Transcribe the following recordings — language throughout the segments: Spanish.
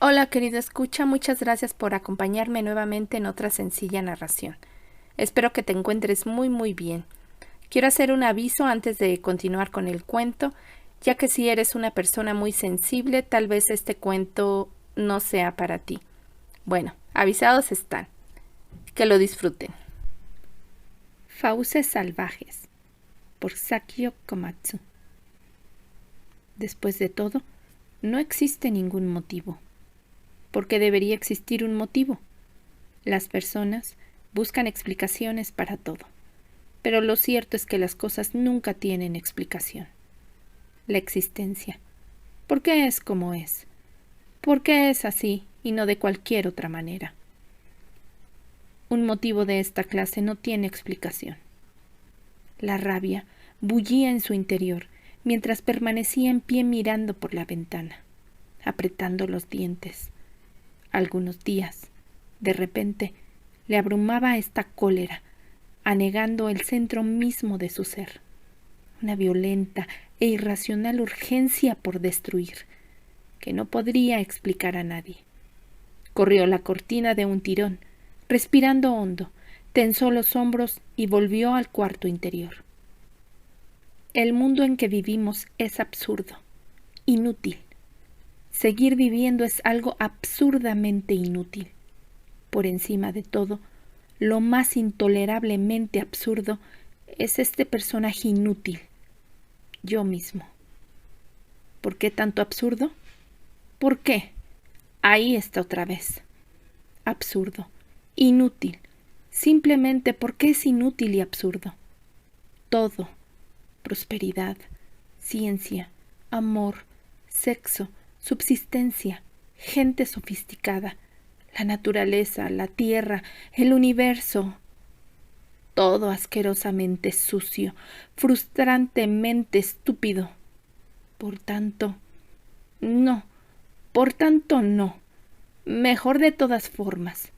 Hola, querida escucha, muchas gracias por acompañarme nuevamente en otra sencilla narración. Espero que te encuentres muy bien. Quiero hacer un aviso antes de continuar con el cuento, ya que si eres una persona muy sensible, tal vez este cuento no sea para ti. Bueno, avisados están. Que lo disfruten. Fauces salvajes, por Sakio Komatsu. Después de todo, no existe ningún motivo. ¿Por qué debería existir un motivo? Las personas buscan explicaciones para todo, pero lo cierto es que las cosas nunca tienen explicación. La existencia. ¿Por qué es como es? ¿Por qué es así y no de cualquier otra manera? Un motivo de esta clase no tiene explicación. La rabia bullía en su interior mientras permanecía en pie mirando por la ventana, apretando los dientes. Algunos días, de repente, le abrumaba esta cólera, anegando el centro mismo de su ser. Una violenta e irracional urgencia por destruir, que no podría explicar a nadie. Corrió la cortina de un tirón, respirando hondo, tensó los hombros y volvió al cuarto interior. El mundo en que vivimos es absurdo, inútil. Seguir viviendo es algo absurdamente inútil. Por encima de todo, lo más intolerablemente absurdo es este personaje inútil, yo mismo. ¿Por qué tanto absurdo? ¿Por qué? Ahí está otra vez. Absurdo, inútil, simplemente porque es inútil y absurdo. Todo, prosperidad, ciencia, amor, sexo, subsistencia, gente sofisticada, la naturaleza, la tierra, el universo, todo asquerosamente sucio, frustrantemente estúpido. Por tanto, no, mejor de todas formas,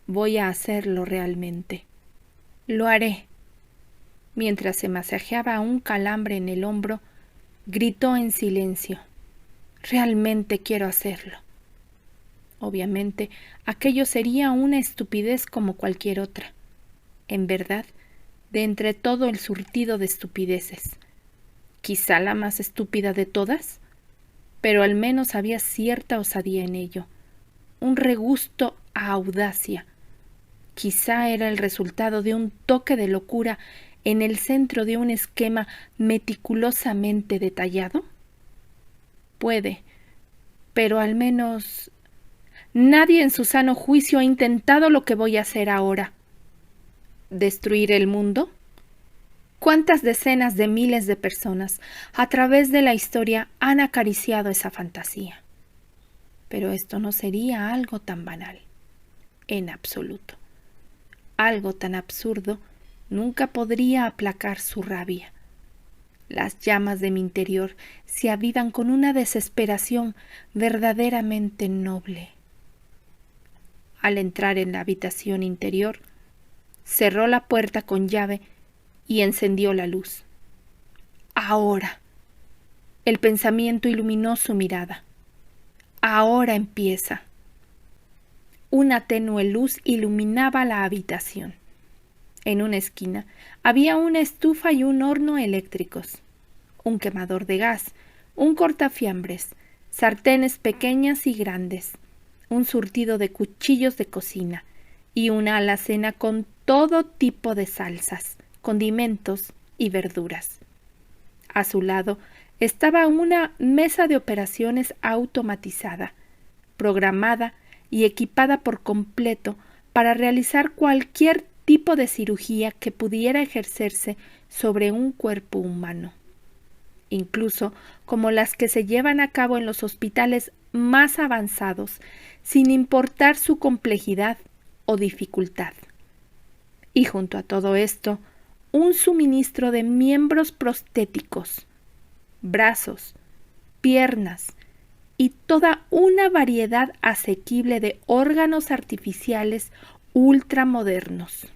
voy a hacerlo realmente. Lo haré. Mientras se masajeaba un calambre en el hombro, gritó en silencio: realmente quiero hacerlo. Obviamente, aquello sería una estupidez como cualquier otra. En verdad, de entre todo el surtido de estupideces, quizá la más estúpida de todas, pero al menos había cierta osadía en ello, un regusto a audacia. Quizá era el resultado de un toque de locura en el centro de un esquema meticulosamente detallado. Puede, pero al menos nadie en su sano juicio ha intentado lo que voy a hacer ahora. ¿Destruir el mundo? ¿Cuántas decenas de miles de personas a través de la historia han acariciado esa fantasía? Pero esto no sería algo tan banal, en absoluto. Algo tan absurdo nunca podría aplacar su rabia. Las llamas de mi interior se avivan con una desesperación verdaderamente noble. Al entrar en la habitación interior, cerró la puerta con llave y encendió la luz. Ahora. El pensamiento iluminó su mirada. Ahora empieza. Una tenue luz iluminaba la habitación. En una esquina había una estufa y un horno eléctricos, un quemador de gas, un cortafiambres, sartenes pequeñas y grandes, un surtido de cuchillos de cocina y una alacena con todo tipo de salsas, condimentos y verduras. A su lado estaba una mesa de operaciones automatizada, programada y equipada por completo para realizar cualquier tipo de cirugía que pudiera ejercerse sobre un cuerpo humano, incluso como las que se llevan a cabo en los hospitales más avanzados, sin importar su complejidad o dificultad. Y junto a todo esto, un suministro de miembros prostéticos, brazos, piernas y toda una variedad asequible de órganos artificiales ultramodernos.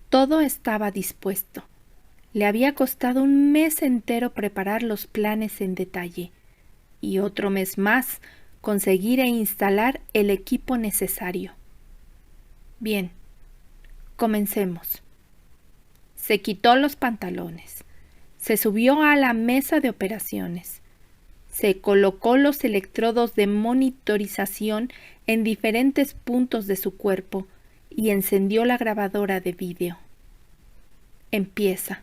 Todo estaba dispuesto. Le había costado un mes entero preparar los planes en detalle, y otro mes más conseguir e instalar el equipo necesario. Bien, comencemos. Se quitó los pantalones, se subió a la mesa de operaciones, se colocó los electrodos de monitorización en diferentes puntos de su cuerpo y encendió la grabadora de vídeo. Empieza.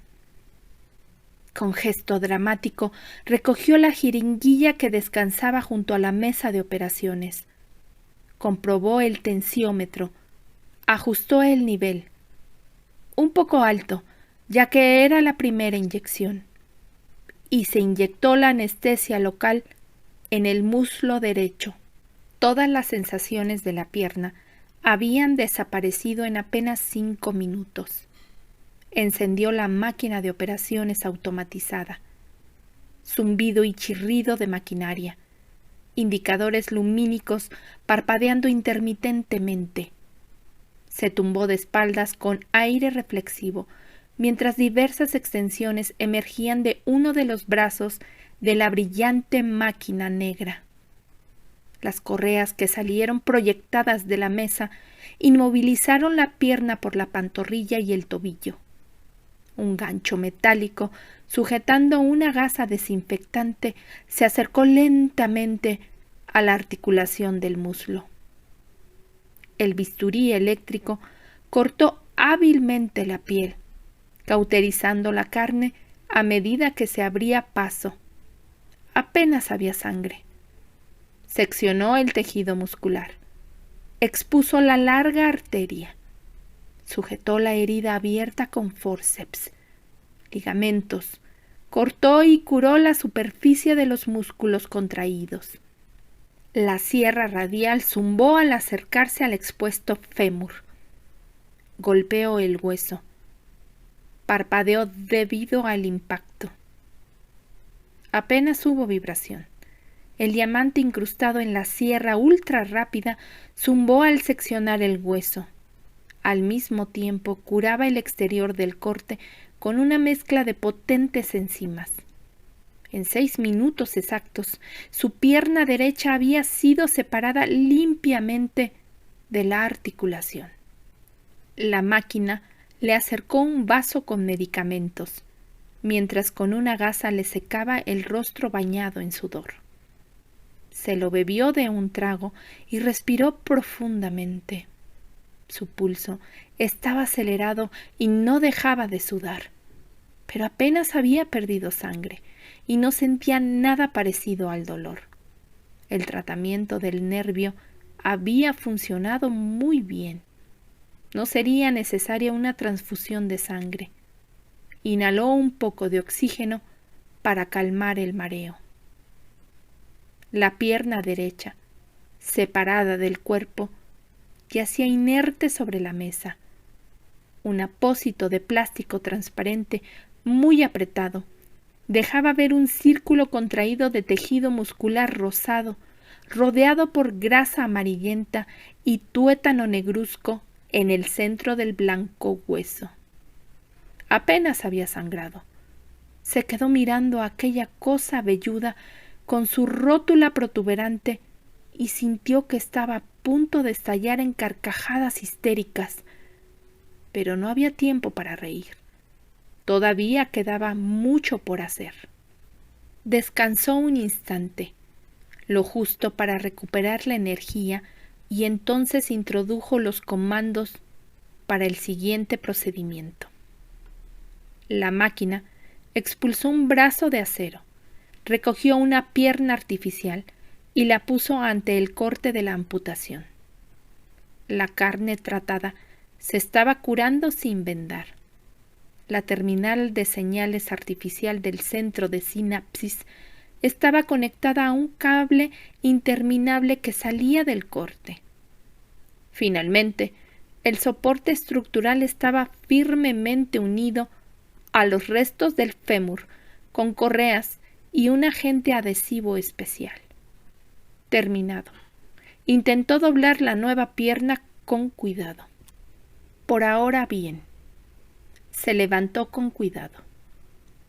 Con gesto dramático, recogió la jeringuilla que descansaba junto a la mesa de operaciones. Comprobó el tensiómetro, ajustó el nivel. Un poco alto, ya que era la primera inyección. Y se inyectó la anestesia local en el muslo derecho. Todas las sensaciones de la pierna habían desaparecido en apenas 5 minutos. Encendió la máquina de operaciones automatizada. Zumbido y chirrido de maquinaria. Indicadores lumínicos parpadeando intermitentemente. Se tumbó de espaldas con aire reflexivo, mientras diversas extensiones emergían de uno de los brazos de la brillante máquina negra. Las correas que salieron proyectadas de la mesa inmovilizaron la pierna por la pantorrilla y el tobillo. Un gancho metálico, sujetando una gasa desinfectante, se acercó lentamente a la articulación del muslo. El bisturí eléctrico cortó hábilmente la piel, cauterizando la carne a medida que se abría paso. Apenas había sangre. Seccionó el tejido muscular. Expuso la larga arteria. Sujetó la herida abierta con forceps, ligamentos. Cortó y curó la superficie de los músculos contraídos. La sierra radial zumbó al acercarse al expuesto fémur. Golpeó el hueso. Parpadeó debido al impacto. Apenas hubo vibración. El diamante incrustado en la sierra ultra rápida zumbó al seccionar el hueso. Al mismo tiempo curaba el exterior del corte con una mezcla de potentes enzimas. En 6 minutos exactos, su pierna derecha había sido separada limpiamente de la articulación. La máquina le acercó un vaso con medicamentos, mientras con una gasa le secaba el rostro bañado en sudor. Se lo bebió de un trago y respiró profundamente. Su pulso estaba acelerado y no dejaba de sudar, pero apenas había perdido sangre y no sentía nada parecido al dolor. El tratamiento del nervio había funcionado muy bien. No sería necesaria una transfusión de sangre. Inhaló un poco de oxígeno para calmar el mareo. La pierna derecha, separada del cuerpo, yacía inerte sobre la mesa. Un apósito de plástico transparente, muy apretado, dejaba ver un círculo contraído de tejido muscular rosado, rodeado por grasa amarillenta y tuétano negruzco en el centro del blanco hueso. Apenas había sangrado. Se quedó mirando aquella cosa velluda con su rótula protuberante y sintió que estaba a punto de estallar en carcajadas histéricas. Pero no había tiempo para reír. Todavía quedaba mucho por hacer. Descansó un instante, lo justo para recuperar la energía, y entonces introdujo los comandos para el siguiente procedimiento. La máquina expulsó un brazo de acero, recogió una pierna artificial y la puso ante el corte de la amputación. La carne tratada se estaba curando sin vendar. La terminal de señales artificial del centro de sinapsis estaba conectada a un cable interminable que salía del corte. Finalmente, el soporte estructural estaba firmemente unido a los restos del fémur con correas y un agente adhesivo especial. Terminado. Intentó doblar la nueva pierna con cuidado. Por ahora bien. Se levantó con cuidado.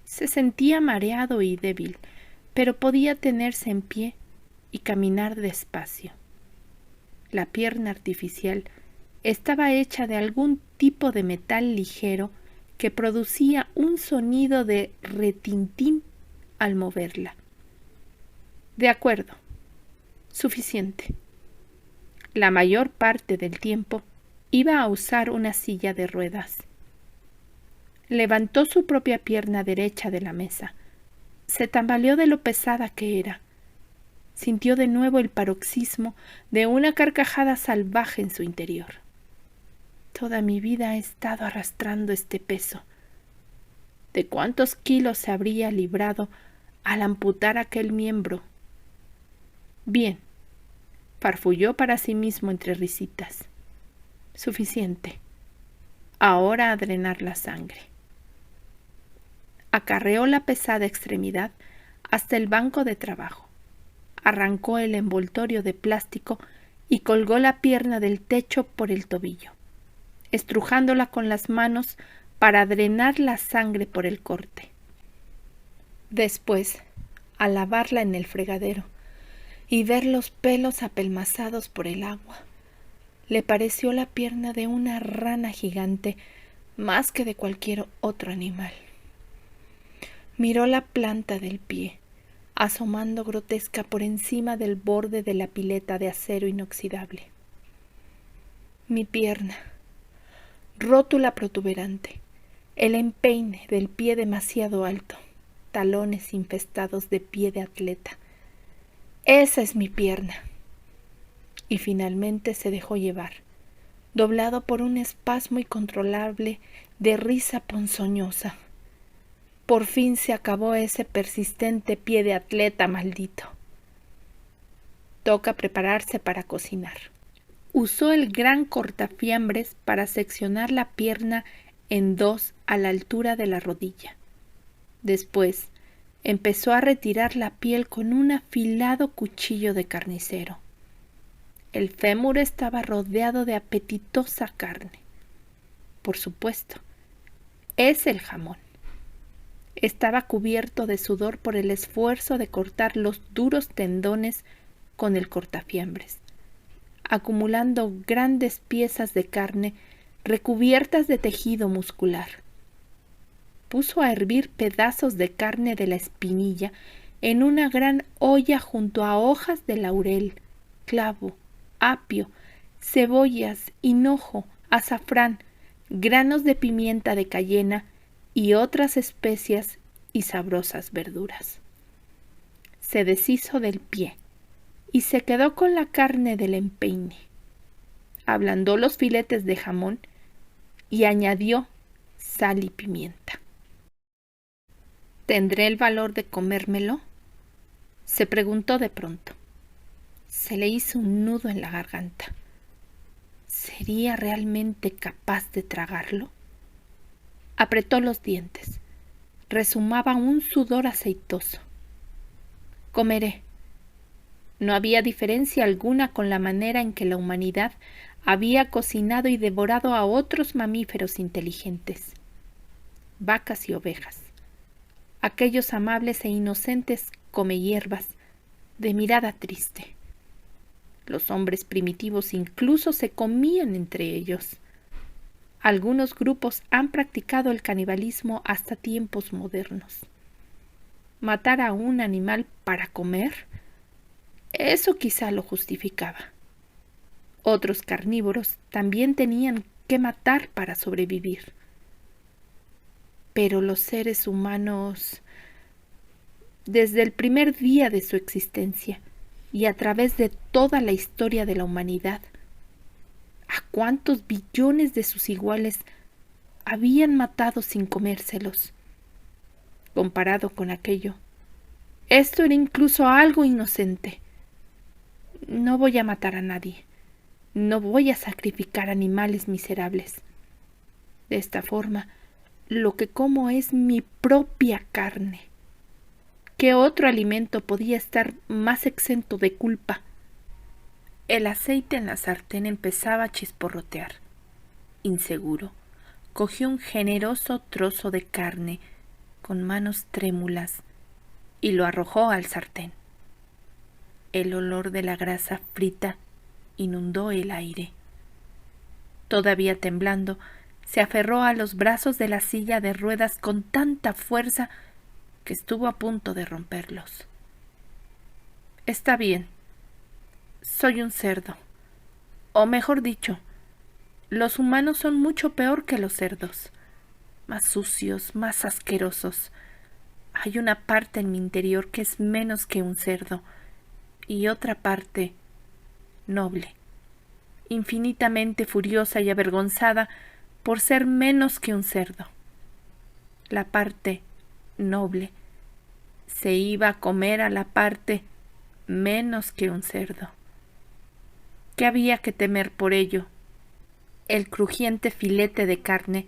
Se sentía mareado y débil, pero podía tenerse en pie y caminar despacio. La pierna artificial estaba hecha de algún tipo de metal ligero que producía un sonido de retintín al moverla. De acuerdo, suficiente. La mayor parte del tiempo iba a usar una silla de ruedas. Levantó su propia pierna derecha de la mesa. Se tambaleó de lo pesada que era. Sintió de nuevo el paroxismo de una carcajada salvaje en su interior. Toda mi vida he estado arrastrando este peso. ¿De cuántos kilos se habría librado al amputar aquel miembro? Bien, farfulló para sí mismo entre risitas. Suficiente. Ahora a drenar la sangre. Acarreó la pesada extremidad hasta el banco de trabajo. Arrancó el envoltorio de plástico y colgó la pierna del techo por el tobillo, estrujándola con las manos para drenar la sangre por el corte. Después, al lavarla en el fregadero y ver los pelos apelmazados por el agua, le pareció la pierna de una rana gigante más que de cualquier otro animal. Miró la planta del pie, asomando grotesca por encima del borde de la pileta de acero inoxidable. Mi pierna, rótula protuberante, el empeine del pie demasiado alto, talones infestados de pie de atleta. Esa es mi pierna. Y finalmente se dejó llevar, doblado por un espasmo incontrolable de risa ponzoñosa. Por fin se acabó ese persistente pie de atleta maldito. Toca prepararse para cocinar. Usó el gran cortafiambres para seccionar la pierna en dos a la altura de la rodilla. Después empezó a retirar la piel con un afilado cuchillo de carnicero. El fémur estaba rodeado de apetitosa carne. Por supuesto, es el jamón. Estaba cubierto de sudor por el esfuerzo de cortar los duros tendones con el cortafiambres, acumulando grandes piezas de carne recubiertas de tejido muscular. Puso a hervir pedazos de carne de la espinilla en una gran olla junto a hojas de laurel, clavo, apio, cebollas, hinojo, azafrán, granos de pimienta de cayena y otras especias y sabrosas verduras. Se deshizo del pie y se quedó con la carne del empeine. Ablandó los filetes de jamón y añadió sal y pimienta. ¿Tendré el valor de comérmelo?, se preguntó de pronto. Se le hizo un nudo en la garganta. ¿Sería realmente capaz de tragarlo? Apretó los dientes. Rezumaba un sudor aceitoso. Comeré. No había diferencia alguna con la manera en que la humanidad había cocinado y devorado a otros mamíferos inteligentes. Vacas y ovejas. Aquellos amables e inocentes comehierbas, de mirada triste. Los hombres primitivos incluso se comían entre ellos. Algunos grupos han practicado el canibalismo hasta tiempos modernos. ¿Matar a un animal para comer? Eso quizá lo justificaba. Otros carnívoros también tenían que matar para sobrevivir. Pero los seres humanos, desde el primer día de su existencia y a través de toda la historia de la humanidad, ¿a cuántos billones de sus iguales habían matado sin comérselos? Comparado con aquello, esto era incluso algo inocente. No voy a matar a nadie. No voy a sacrificar animales miserables. De esta forma, lo que como es mi propia carne. ¿Qué otro alimento podía estar más exento de culpa? El aceite en la sartén empezaba a chisporrotear. Inseguro, cogió un generoso trozo de carne con manos trémulas y lo arrojó al sartén. El olor de la grasa frita inundó el aire. Todavía temblando, se aferró a los brazos de la silla de ruedas con tanta fuerza que estuvo a punto de romperlos. Está bien. Soy un cerdo. O mejor dicho, los humanos son mucho peor que los cerdos. Más sucios, más asquerosos. Hay una parte en mi interior que es menos que un cerdo y otra parte noble, infinitamente furiosa y avergonzada por ser menos que un cerdo. La parte noble se iba a comer a la parte menos que un cerdo. ¿Qué había que temer por ello? El crujiente filete de carne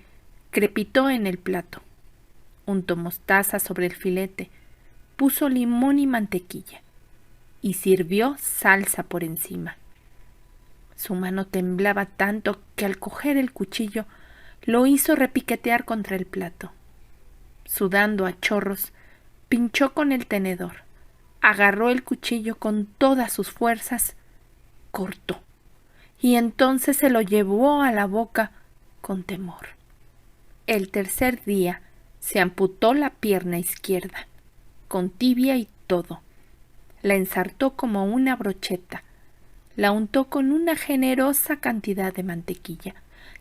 crepitó en el plato. Untó mostaza sobre el filete, puso limón y mantequilla y sirvió salsa por encima. Su mano temblaba tanto que al coger el cuchillo lo hizo repiquetear contra el plato. Sudando a chorros, pinchó con el tenedor, agarró el cuchillo con todas sus fuerzas, cortó, y entonces se lo llevó a la boca con temor. El tercer día se amputó la pierna izquierda, con tibia y todo. La ensartó como una brocheta, la untó con una generosa cantidad de mantequilla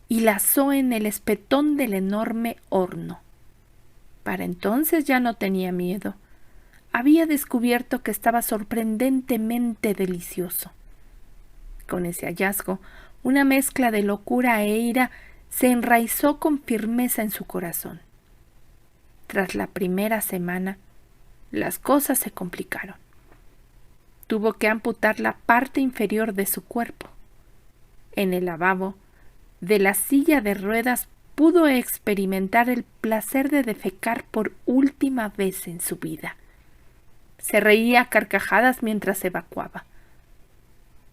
y la asó en el espetón del enorme horno. Para entonces ya no tenía miedo. Había descubierto que estaba sorprendentemente delicioso. Con ese hallazgo, una mezcla de locura e ira se enraizó con firmeza en su corazón. Tras la primera semana, las cosas se complicaron. Tuvo que amputar la parte inferior de su cuerpo. En el lavabo de la silla de ruedas pudo experimentar el placer de defecar por última vez en su vida. Se reía a carcajadas mientras evacuaba.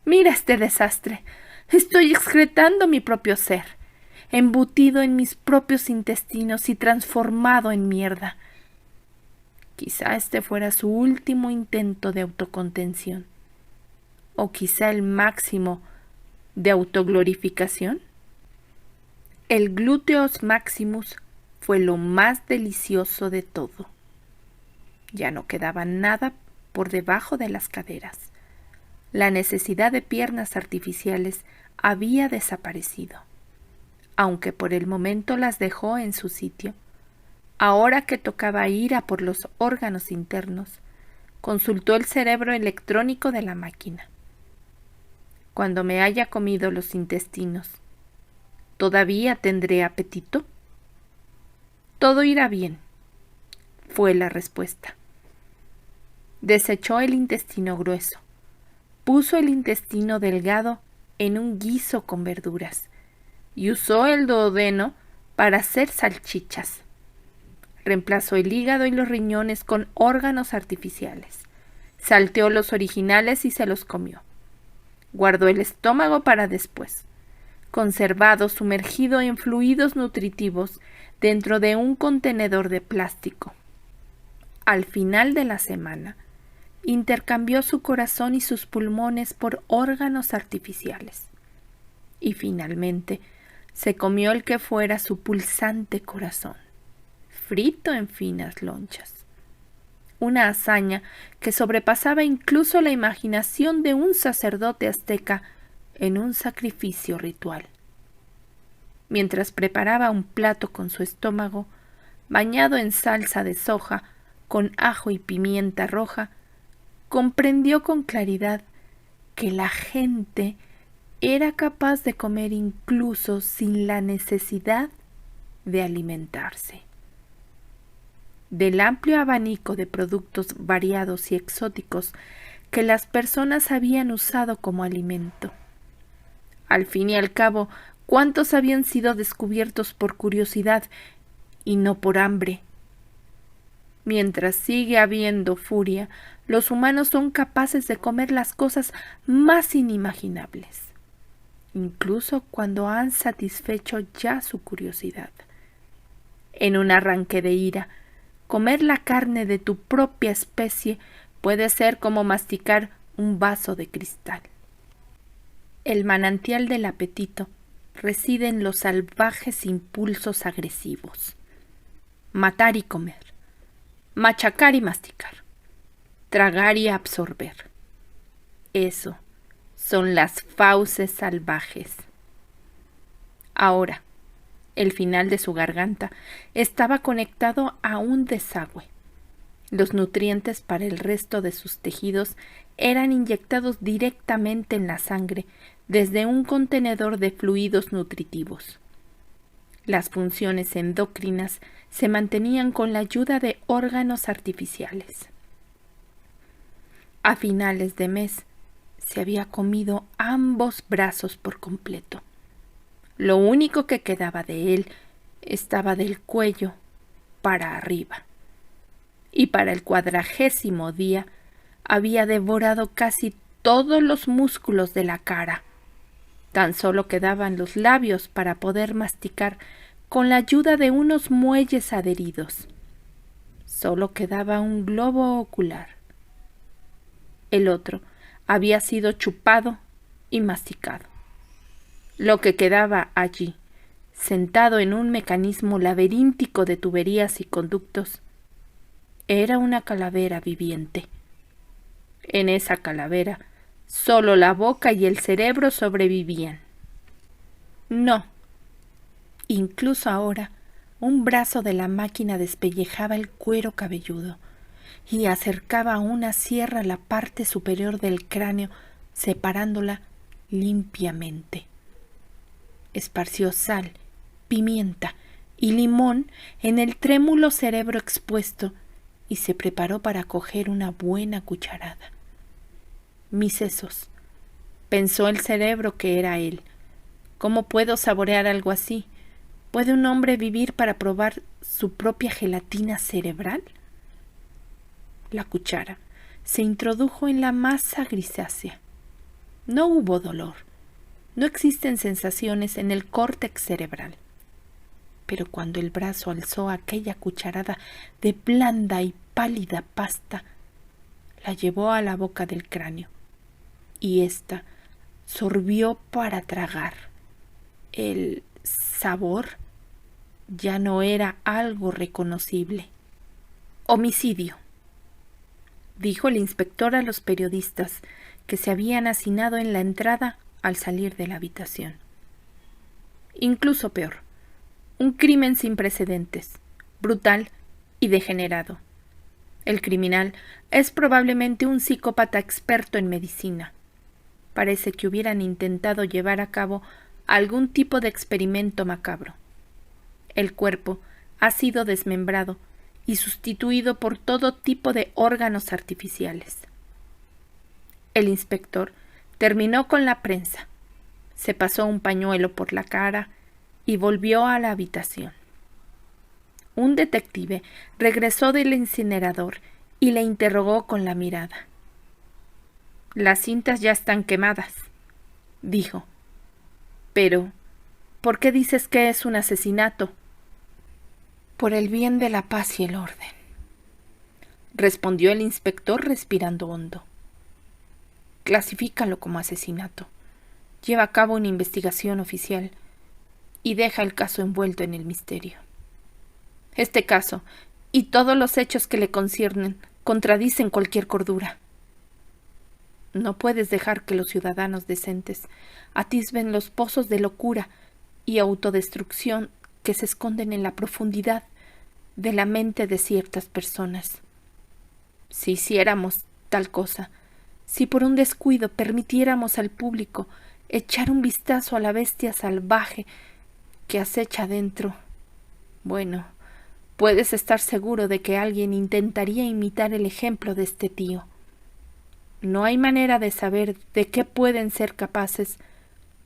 «Mira este desastre. Estoy excretando mi propio ser, embutido en mis propios intestinos y transformado en mierda». Quizá este fuera su último intento de autocontención, o quizá el máximo de autoglorificación. El gluteus maximus fue lo más delicioso de todo. Ya no quedaba nada por debajo de las caderas. La necesidad de piernas artificiales había desaparecido, aunque por el momento las dejó en su sitio. Ahora que tocaba ir a por los órganos internos, consultó el cerebro electrónico de la máquina. Cuando me haya comido los intestinos, ¿todavía tendré apetito? Todo irá bien, fue la respuesta. Desechó el intestino grueso, puso el intestino delgado en un guiso con verduras y usó el duodeno para hacer salchichas. Reemplazó el hígado y los riñones con órganos artificiales. Salteó los originales y se los comió. Guardó el estómago para después, conservado sumergido en fluidos nutritivos dentro de un contenedor de plástico. Al final de la semana, intercambió su corazón y sus pulmones por órganos artificiales. Y finalmente, se comió el que fuera su pulsante corazón, frito en finas lonchas. Una hazaña que sobrepasaba incluso la imaginación de un sacerdote azteca en un sacrificio ritual. Mientras preparaba un plato con su estómago, bañado en salsa de soja, con ajo y pimienta roja, comprendió con claridad que la gente era capaz de comer incluso sin la necesidad de alimentarse. Del amplio abanico de productos variados y exóticos que las personas habían usado como alimento. Al fin y al cabo, ¿cuántos habían sido descubiertos por curiosidad y no por hambre? Mientras sigue habiendo furia, los humanos son capaces de comer las cosas más inimaginables, incluso cuando han satisfecho ya su curiosidad. En un arranque de ira, comer la carne de tu propia especie puede ser como masticar un vaso de cristal. El manantial del apetito reside en los salvajes impulsos agresivos. Matar y comer, machacar y masticar, tragar y absorber. Eso son las fauces salvajes. Ahora, el final de su garganta estaba conectado a un desagüe. Los nutrientes para el resto de sus tejidos eran inyectados directamente en la sangre desde un contenedor de fluidos nutritivos. Las funciones endocrinas se mantenían con la ayuda de órganos artificiales. A finales de mes se había comido ambos brazos por completo. Lo único que quedaba de él estaba del cuello para arriba. Y para el 40º día había devorado casi todos los músculos de la cara. Tan solo quedaban los labios para poder masticar con la ayuda de unos muelles adheridos. Solo quedaba un globo ocular. El otro había sido chupado y masticado. Lo que quedaba allí, sentado en un mecanismo laberíntico de tuberías y conductos, era una calavera viviente. En esa calavera, solo la boca y el cerebro sobrevivían. No. Incluso ahora, un brazo de la máquina despellejaba el cuero cabelludo y acercaba a una sierra la parte superior del cráneo, separándola limpiamente. Esparció sal, pimienta y limón en el trémulo cerebro expuesto y se preparó para coger una buena cucharada. Mis sesos, pensó el cerebro que era él. ¿Cómo puedo saborear algo así? ¿Puede un hombre vivir para probar su propia gelatina cerebral? La cuchara se introdujo en la masa grisácea. No hubo dolor. No existen sensaciones en el córtex cerebral. Pero cuando el brazo alzó aquella cucharada de blanda y pálida pasta, la llevó a la boca del cráneo, y ésta sorbió para tragar. El sabor ya no era algo reconocible. Homicidio, dijo el inspector a los periodistas que se habían hacinado en la entrada al salir de la habitación. Incluso peor, un crimen sin precedentes, brutal y degenerado. El criminal es probablemente un psicópata experto en medicina. Parece que hubieran intentado llevar a cabo algún tipo de experimento macabro. El cuerpo ha sido desmembrado y sustituido por todo tipo de órganos artificiales. El inspector terminó con la prensa, se pasó un pañuelo por la cara y volvió a la habitación. Un detective regresó del incinerador y le interrogó con la mirada. «Las cintas ya están quemadas», dijo. «Pero, ¿por qué dices que es un asesinato?» «Por el bien de la paz y el orden», respondió el inspector respirando hondo. «Clasifícalo como asesinato. Lleva a cabo una investigación oficial y deja el caso envuelto en el misterio. Este caso y todos los hechos que le conciernen contradicen cualquier cordura. No puedes dejar que los ciudadanos decentes atisben los pozos de locura y autodestrucción que se esconden en la profundidad de la mente de ciertas personas. Si hiciéramos tal cosa, si por un descuido permitiéramos al público echar un vistazo a la bestia salvaje que acecha dentro, bueno, puedes estar seguro de que alguien intentaría imitar el ejemplo de este tío. No hay manera de saber de qué pueden ser capaces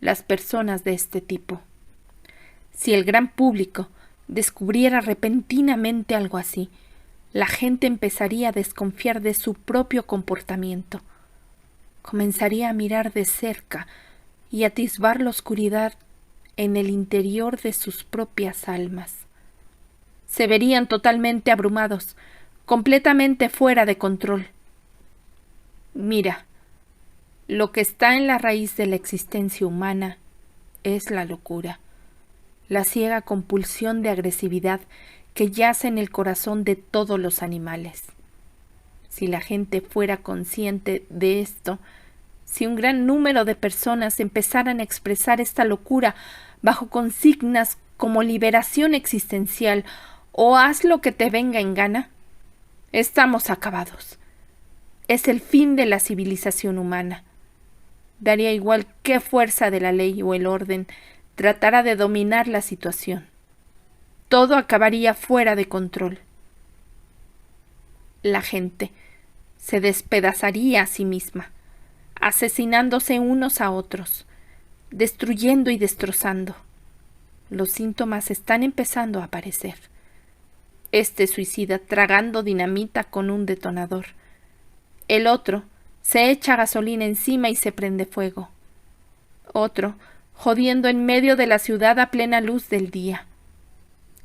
las personas de este tipo. Si el gran público descubriera repentinamente algo así, la gente empezaría a desconfiar de su propio comportamiento. Comenzaría a mirar de cerca y a atisbar la oscuridad en el interior de sus propias almas. Se verían totalmente abrumados, completamente fuera de control. Mira, Lo que está en la raíz de la existencia humana es la locura, la ciega compulsión de agresividad que yace en el corazón de todos los animales. Si la gente fuera consciente de esto, si un gran número de personas empezaran a expresar esta locura bajo consignas como liberación existencial o haz lo que te venga en gana, estamos acabados. Es el fin de la civilización humana. Daría igual qué fuerza de la ley o el orden tratara de dominar la situación. Todo acabaría fuera de control. La gente se despedazaría a sí misma, asesinándose unos a otros, destruyendo y destrozando. Los síntomas están empezando a aparecer. Este suicida tragando dinamita con un detonador. El otro se echa gasolina encima y se prende fuego. Otro jodiendo en medio de la ciudad a plena luz del día.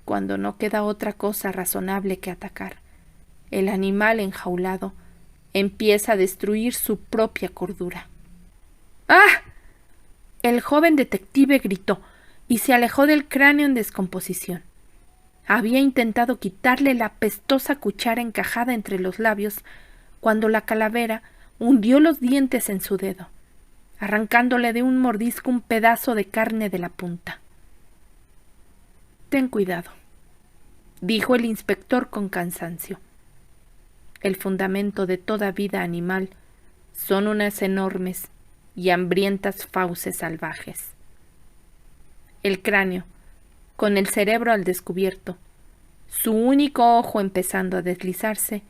Cuando no queda otra cosa razonable que atacar, el animal enjaulado empieza a destruir su propia cordura. ¡Ah! El joven detective gritó y se alejó del cráneo en descomposición. Había intentado quitarle la apestosa cuchara encajada entre los labios cuando la calavera hundió los dientes en su dedo, arrancándole de un mordisco un pedazo de carne de la punta. «Ten cuidado», dijo el inspector con cansancio. El fundamento de toda vida animal son unas enormes y hambrientas fauces salvajes. El cráneo, con el cerebro al descubierto, su único ojo empezando a deslizarse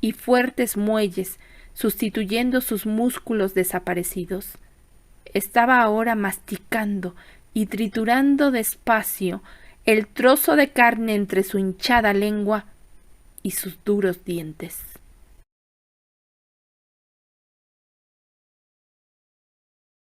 y fuertes muelles sustituyendo sus músculos desaparecidos, estaba ahora masticando y triturando despacio el trozo de carne entre su hinchada lengua y sus duros dientes.